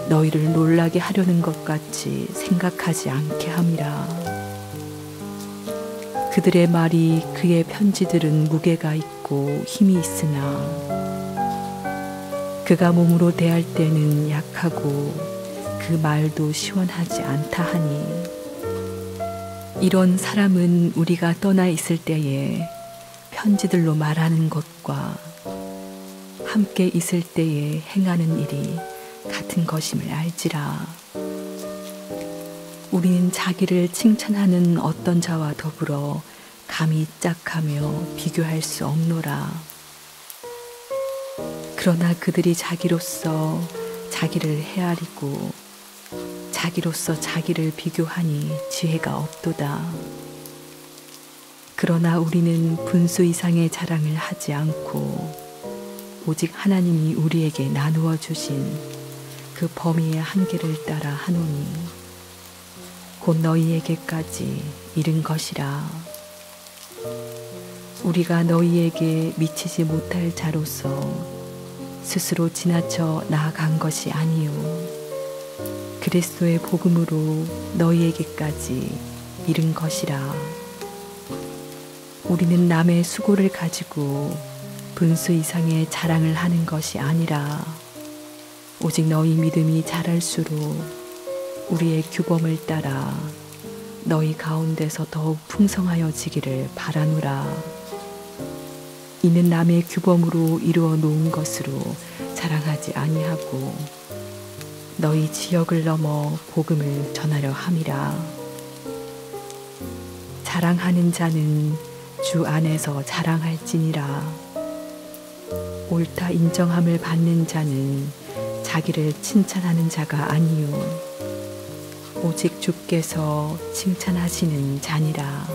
너희를 놀라게 하려는 것 같이 생각하지 않게 함이라. 그들의 말이 그의 편지들은 무게가 있고 힘이 있으나 그가 몸으로 대할 때는 약하고 그 말도 시원하지 않다 하니 이런 사람은 우리가 떠나 있을 때에 편지들로 말하는 것과 함께 있을 때에 행하는 일이 같은 것임을 알지라. 우리는 자기를 칭찬하는 어떤 자와 더불어 감히 짝하며 비교할 수 없노라. 그러나 그들이 자기로서 자기를 헤아리고 자기로서 자기를 비교하니 지혜가 없도다. 그러나 우리는 분수 이상의 자랑을 하지 않고 오직 하나님이 우리에게 나누어 주신 그 범위의 한계를 따라 하노니 곧 너희에게까지 이른 것이라. 우리가 너희에게 미치지 못할 자로서 스스로 지나쳐 나아간 것이 아니요 그리스도의 복음으로 너희에게까지 이른 것이라. 우리는 남의 수고를 가지고 분수 이상의 자랑을 하는 것이 아니라 오직 너희 믿음이 자랄수록 우리의 규범을 따라 너희 가운데서 더욱 풍성하여지기를 바라노라. 이는 남의 규범으로 이루어 놓은 것으로 자랑하지 아니하고 너희 지역을 넘어 복음을 전하려 함이라. 자랑하는 자는 주 안에서 자랑할지니라. 옳다 인정함을 받는 자는 자기를 칭찬하는 자가 아니요 오직 주께서 칭찬하시는 자니라.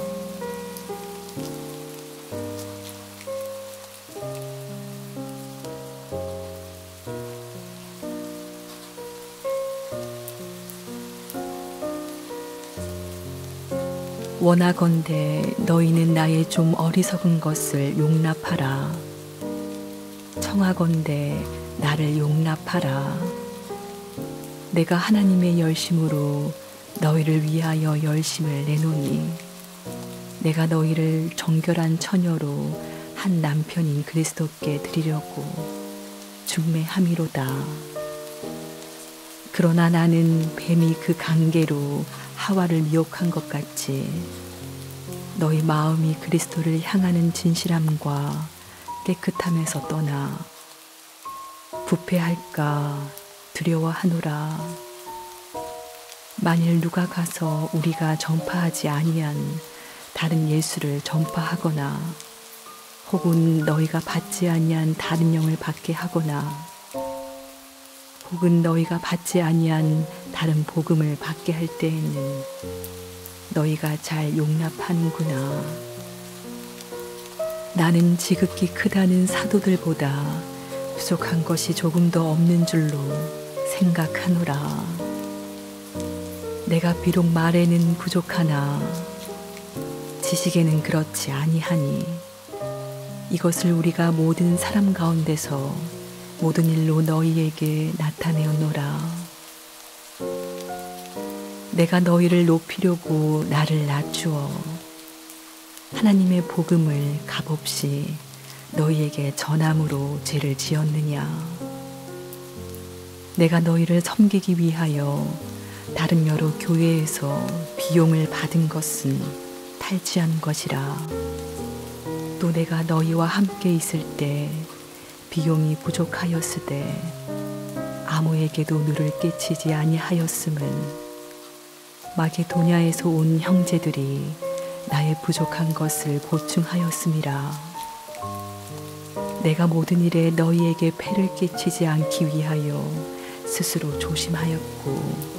원하건대 너희는 나의 좀 어리석은 것을 용납하라. 청하건대 나를 용납하라. 내가 하나님의 열심으로 너희를 위하여 열심을 내노니 내가 너희를 정결한 처녀로 한 남편인 그리스도께 드리려고 중매함이로다. 그러나 나는 뱀이 그 관계로 하와를 미혹한 것 같이 너희 마음이 그리스도를 향하는 진실함과 깨끗함에서 떠나 부패할까 두려워하노라. 만일 누가 가서 우리가 전파하지 아니한 다른 예수를 전파하거나 혹은 너희가 받지 아니한 다른 영을 받게 하거나 혹은 너희가 받지 아니한 다른 복음을 받게 할 때에는 너희가 잘 용납하는구나. 나는 지극히 크다는 사도들보다 부족한 것이 조금도 없는 줄로 생각하노라. 내가 비록 말에는 부족하나 지식에는 그렇지 아니하니 이것을 우리가 모든 사람 가운데서 모든 일로 너희에게 나타내었노라. 내가 너희를 높이려고 나를 낮추어 하나님의 복음을 값없이 너희에게 전함으로 죄를 지었느냐. 내가 너희를 섬기기 위하여 다른 여러 교회에서 비용을 받은 것은 탈취한 것이라. 또 내가 너희와 함께 있을 때 비용이 부족하였으되 아무에게도 누를 끼치지 아니하였음은 마게도냐에서 온 형제들이 나의 부족한 것을 보충하였음이라. 내가 모든 일에 너희에게 폐를 끼치지 않기 위하여 스스로 조심하였고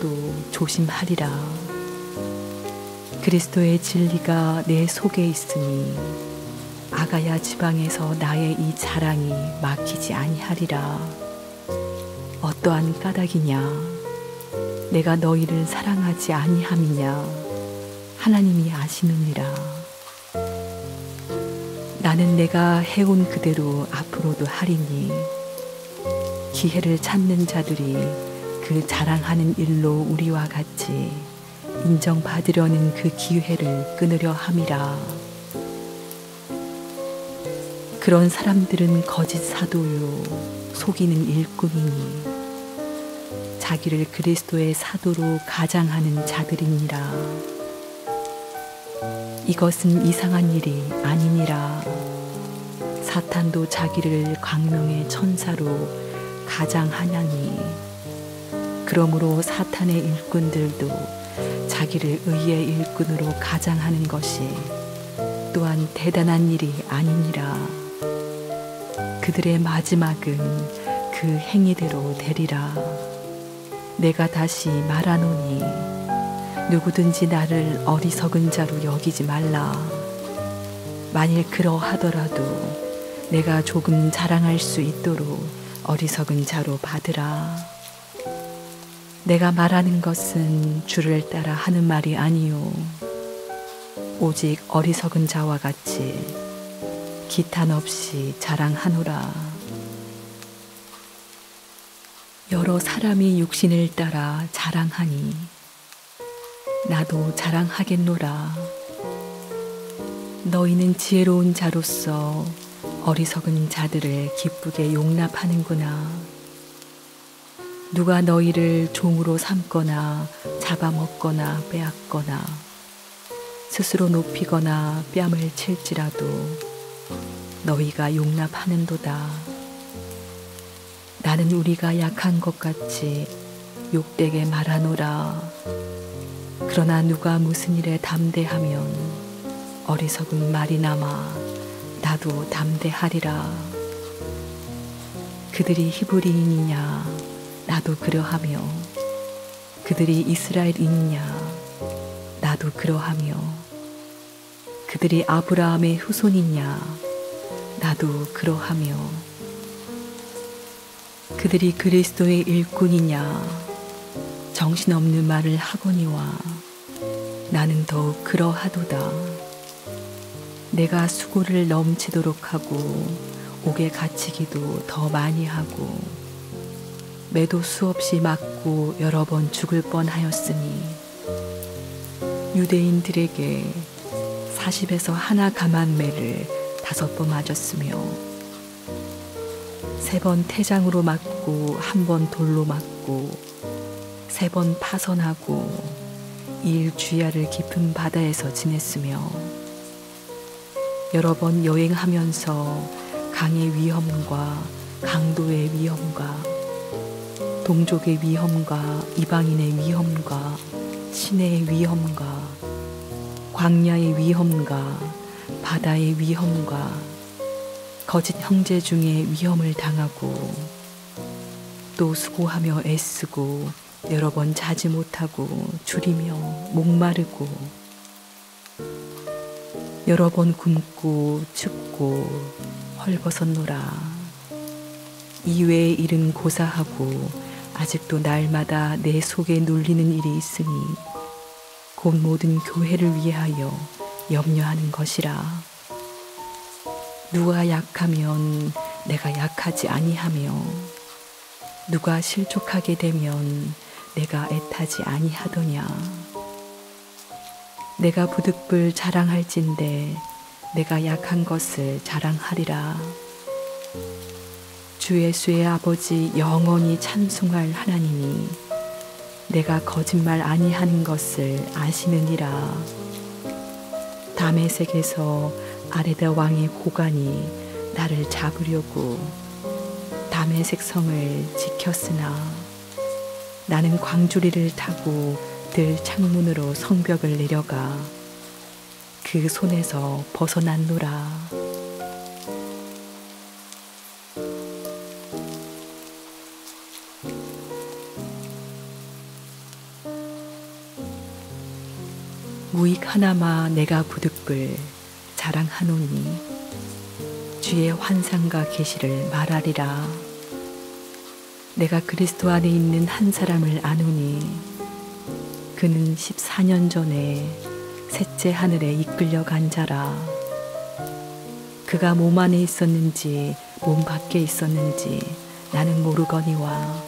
또 조심하리라. 그리스도의 진리가 내 속에 있으니 아가야 지방에서 나의 이 자랑이 막히지 아니하리라. 어떠한 까닭이냐? 내가 너희를 사랑하지 아니함이냐? 하나님이 아시느니라. 나는 내가 해온 그대로 앞으로도 하리니 기회를 찾는 자들이 그 자랑하는 일로 우리와 같이 인정받으려는 그 기회를 끊으려 함이라. 그런 사람들은 거짓 사도요 속이는 일꾼이니 자기를 그리스도의 사도로 가장하는 자들이니라. 이것은 이상한 일이 아니니라. 사탄도 자기를 광명의 천사로 가장하나니 그러므로 사탄의 일꾼들도 자기를 의의 일꾼으로 가장하는 것이 또한 대단한 일이 아니니라. 그들의 마지막은 그 행위대로 되리라. 내가 다시 말하노니 누구든지 나를 어리석은 자로 여기지 말라. 만일 그러하더라도 내가 조금 자랑할 수 있도록 어리석은 자로 받으라. 내가 말하는 것은 주를 따라 하는 말이 아니요 오직 어리석은 자와 같이 기탄 없이 자랑하노라. 여러 사람이 육신을 따라 자랑하니 나도 자랑하겠노라. 너희는 지혜로운 자로서 어리석은 자들을 기쁘게 용납하는구나. 누가 너희를 종으로 삼거나 잡아먹거나 빼앗거나 스스로 높이거나 뺨을 칠지라도 너희가 용납하는도다. 나는 우리가 약한 것 같이 욕되게 말하노라. 그러나 누가 무슨 일에 담대하면 어리석은 말이 남아 나도 담대하리라. 그들이 히브리인이냐 나도 그러하며 그들이 이스라엘인이냐 나도 그러하며 그들이 아브라함의 후손이냐 나도 그러하며 그들이 그리스도의 일꾼이냐 정신없는 말을 하거니와 나는 더욱 그러하도다. 내가 수고를 넘치도록 하고 옥에 갇히기도 더 많이 하고 매도 수없이 맞고 여러 번 죽을 뻔하였으니 유대인들에게 40에서 하나 감한 매를 5번 맞았으며 3번 태장으로 맞고 1번 돌로 맞고 3번 파선하고 2일 주야를 깊은 바다에서 지냈으며 여러 번 여행하면서 강의 위험과 강도의 위험과 동족의 위험과 이방인의 위험과 시내의 위험과 광야의 위험과 바다의 위험과 거짓 형제 중에 위험을 당하고 또 수고하며 애쓰고 여러 번 자지 못하고 줄이며 목마르고 여러 번 굶고 춥고 헐벗었노라. 이외의 일은 고사하고 아직도 날마다 내 속에 눌리는 일이 있으니 곧 모든 교회를 위하여 염려하는 것이라. 누가 약하면 내가 약하지 아니하며 누가 실족하게 되면 내가 애타지 아니하더냐. 내가 부득불 자랑할진대 내가 약한 것을 자랑하리라. 주 예수의 아버지 영원히 찬송할 하나님이 내가 거짓말 아니하는 것을 아시느니라. 다메섹에서 아레다 왕의 고관이 나를 잡으려고 다메섹 성을 지켰으나 나는 광주리를 타고 들 창문으로 성벽을 내려가 그 손에서 벗어났노라. 무익 하나마 내가 부득불 자랑하노니 주의 환상과 계시를 말하리라. 내가 그리스도 안에 있는 한 사람을 아노니 그는 14년 전에 셋째 하늘에 이끌려간 자라. 그가 몸 안에 있었는지 몸 밖에 있었는지 나는 모르거니와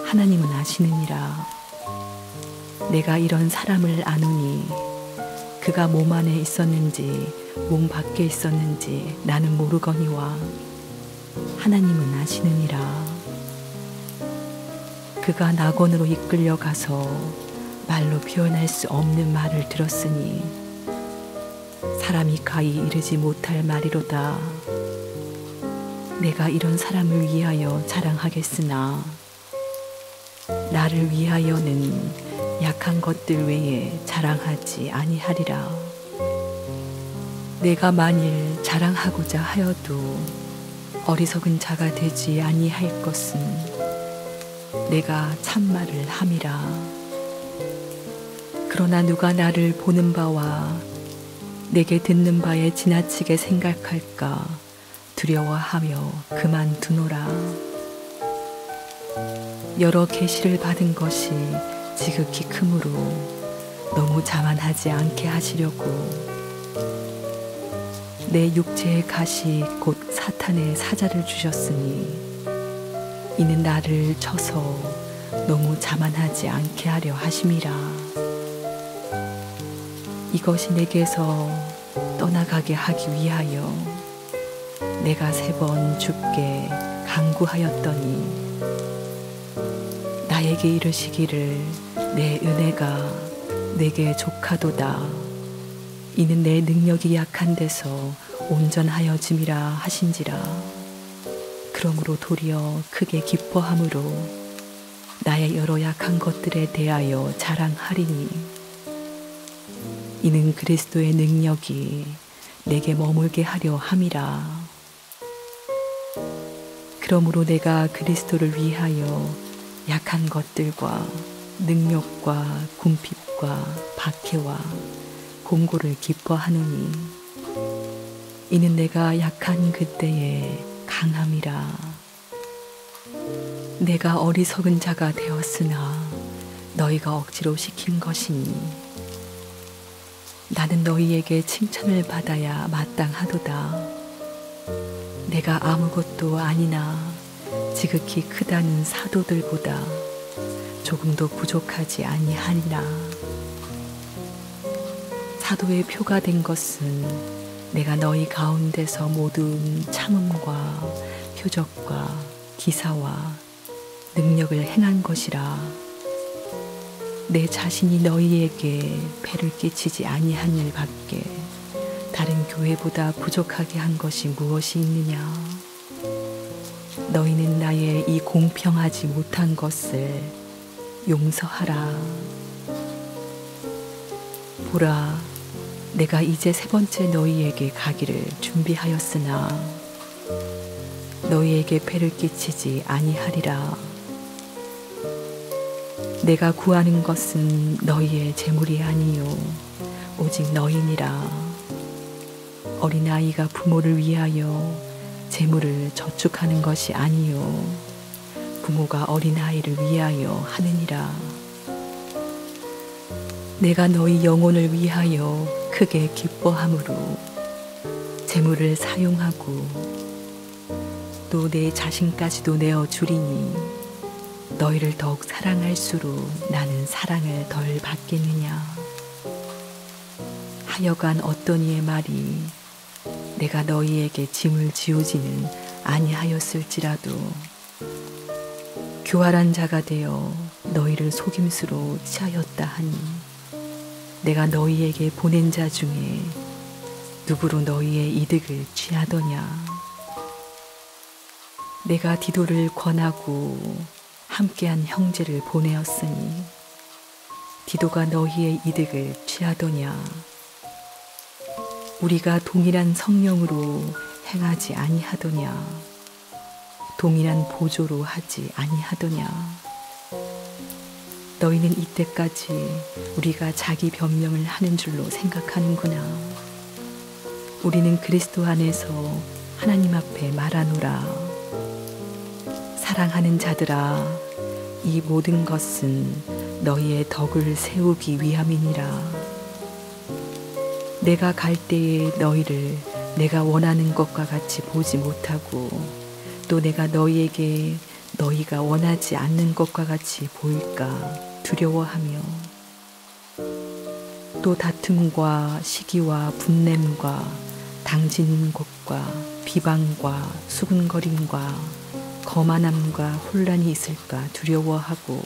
하나님은 아시느니라. 내가 이런 사람을 아노니 그가 몸 안에 있었는지 몸 밖에 있었는지 나는 모르거니와 하나님은 아시느니라. 그가 낙원으로 이끌려가서 말로 표현할 수 없는 말을 들었으니 사람이 가히 이르지 못할 말이로다. 내가 이런 사람을 위하여 자랑하겠으나 나를 위하여는 약한 것들 외에 자랑하지 아니하리라. 내가 만일 자랑하고자 하여도 어리석은 자가 되지 아니할 것은 내가 참말을 함이라. 그러나 누가 나를 보는 바와 내게 듣는 바에 지나치게 생각할까 두려워하며 그만두노라. 여러 계시를 받은 것이 지극히 크므로 너무 자만하지 않게 하시려고 내 육체의 가시 곧 사탄의 사자를 주셨으니 이는 나를 쳐서 너무 자만하지 않게 하려 하심이라. 이것이 내게서 떠나가게 하기 위하여 내가 3번 주께 간구하였더니 나에게 이르시기를 내 은혜가 내게 족하도다. 이는 내 능력이 약한 데서 온전하여짐이라 하신지라. 그러므로 도리어 크게 기뻐함으로 나의 여러 약한 것들에 대하여 자랑하리니 이는 그리스도의 능력이 내게 머물게 하려 함이라. 그러므로 내가 그리스도를 위하여 약한 것들과 능력과 궁핍과 박해와 공고를 기뻐하노니 이는 내가 약한 그때에 강함이라. 내가 어리석은 자가 되었으나 너희가 억지로 시킨 것이니 나는 너희에게 칭찬을 받아야 마땅하도다. 내가 아무것도 아니나 지극히 크다는 사도들보다 조금도 부족하지 아니하리라. 사도의 표가 된 것은 내가 너희 가운데서 모든 참음과 표적과 기사와 능력을 행한 것이라. 내 자신이 너희에게 배를 끼치지 아니한 일 밖에 다른 교회보다 부족하게 한 것이 무엇이 있느냐. 너희는 나의 이 공평하지 못한 것을 용서하라. 보라, 내가 이제 3번째 너희에게 가기를 준비하였으나 너희에게 배를 끼치지 아니하리라. 내가 구하는 것은 너희의 재물이 아니요 오직 너희니라. 어린아이가 부모를 위하여 재물을 저축하는 것이 아니요 부모가 어린아이를 위하여 하느니라. 내가 너희 영혼을 위하여 크게 기뻐함으로 재물을 사용하고 또 내 자신까지도 내어주리니 너희를 더욱 사랑할수록 나는 사랑을 덜 받겠느냐. 하여간 어떤 이의 말이 내가 너희에게 짐을 지우지는 아니하였을지라도 교활한 자가 되어 너희를 속임수로 취하였다 하니 내가 너희에게 보낸 자 중에 누구로 너희의 이득을 취하더냐. 내가 디도를 권하고 함께한 형제를 보내었으니 디도가 너희의 이득을 취하더냐. 우리가 동일한 성령으로 행하지 아니하더냐. 동일한 보조로 하지 아니하더냐. 너희는 이때까지 우리가 자기 변명을 하는 줄로 생각하는구나. 우리는 그리스도 안에서 하나님 앞에 말하노라. 사랑하는 자들아, 이 모든 것은 너희의 덕을 세우기 위함이니라. 내가 갈 때에 너희를 내가 원하는 것과 같이 보지 못하고 또 내가 너희에게 너희가 원하지 않는 것과 같이 보일까 두려워하며 또 다툼과 시기와 분냄과 당지는 것과 비방과 수군거림과 거만함과 혼란이 있을까 두려워하고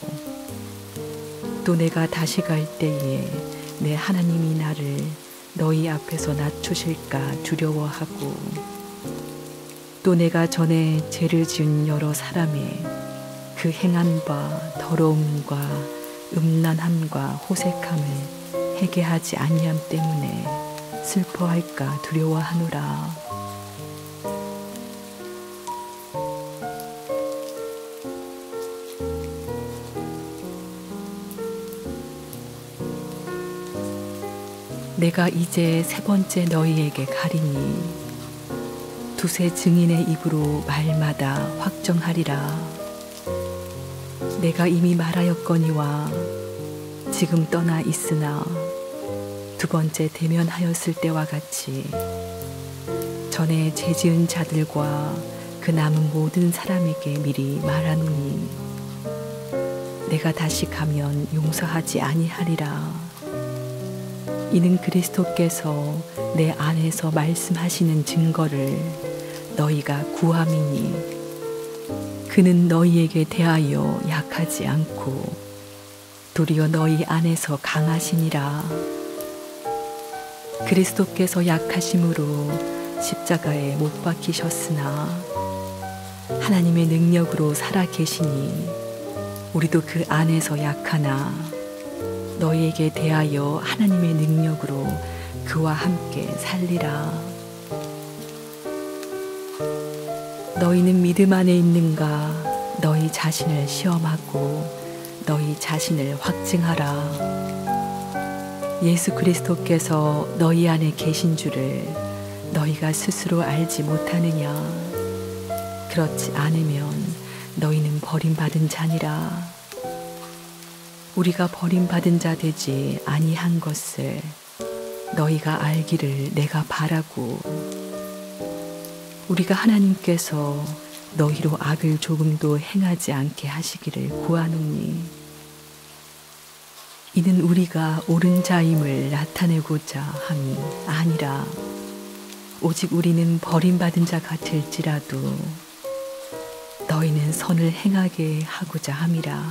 또 내가 다시 갈 때에 내 하나님이 나를 너희 앞에서 낮추실까 두려워하고 또 내가 전에 죄를 지은 여러 사람의 그 행한 바 더러움과 음란함과 호색함을 회개하지 아니함 때문에 슬퍼할까 두려워하노라. 내가 이제 3번째 너희에게 가리니 두세 증인의 입으로 말마다 확정하리라. 내가 이미 말하였거니와 지금 떠나 있으나 두 번째 대면하였을 때와 같이 전에 죄지은 자들과 그 남은 모든 사람에게 미리 말하노니 내가 다시 가면 용서하지 아니하리라. 이는 그리스도께서 내 안에서 말씀하시는 증거를 너희가 구함이니 그는 너희에게 대하여 약하지 않고 도리어 너희 안에서 강하시니라. 그리스도께서 약하심으로 십자가에 못 박히셨으나 하나님의 능력으로 살아 계시니 우리도 그 안에서 약하나 너희에게 대하여 하나님의 능력으로 그와 함께 살리라. 너희는 믿음 안에 있는가? 너희 자신을 시험하고 너희 자신을 확증하라. 예수 그리스도께서 너희 안에 계신 줄을 너희가 스스로 알지 못하느냐? 그렇지 않으면 너희는 버림받은 자니라. 우리가 버림받은 자 되지 아니한 것을 너희가 알기를 내가 바라고 우리가 하나님께서 너희로 악을 조금도 행하지 않게 하시기를 구하노니 이는 우리가 옳은 자임을 나타내고자 함이 아니라 오직 우리는 버림받은 자 같을지라도 너희는 선을 행하게 하고자 함이라.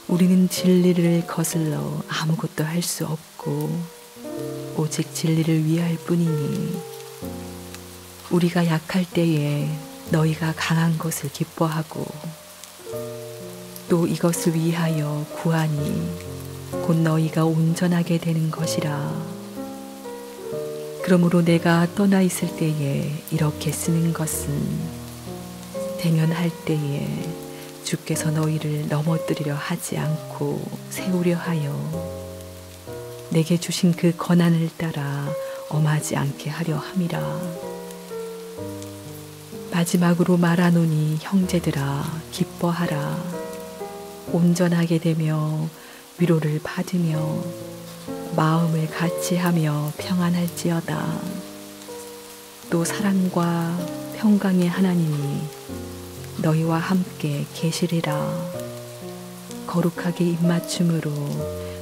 우리는 진리를 거슬러 아무것도 할 수 없고 오직 진리를 위할 뿐이니 우리가 약할 때에 너희가 강한 것을 기뻐하고 또 이것을 위하여 구하니 곧 너희가 온전하게 되는 것이라. 그러므로 내가 떠나 있을 때에 이렇게 쓰는 것은 대면할 때에 주께서 너희를 넘어뜨리려 하지 않고 세우려 하여 내게 주신 그 권한을 따라 엄하지 않게 하려 함이라. 마지막으로 말하노니 형제들아 기뻐하라. 온전하게 되며 위로를 받으며 마음을 같이하며 평안할지어다. 또 사랑과 평강의 하나님이 너희와 함께 계시리라. 거룩하게 입맞춤으로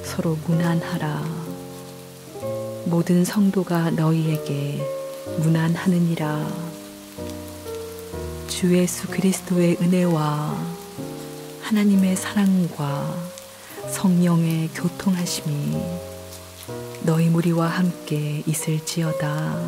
서로 문안하라. 모든 성도가 너희에게 문안하느니라. 주 예수 그리스도의 은혜와 하나님의 사랑과 성령의 교통하심이 너희 무리와 함께 있을지어다.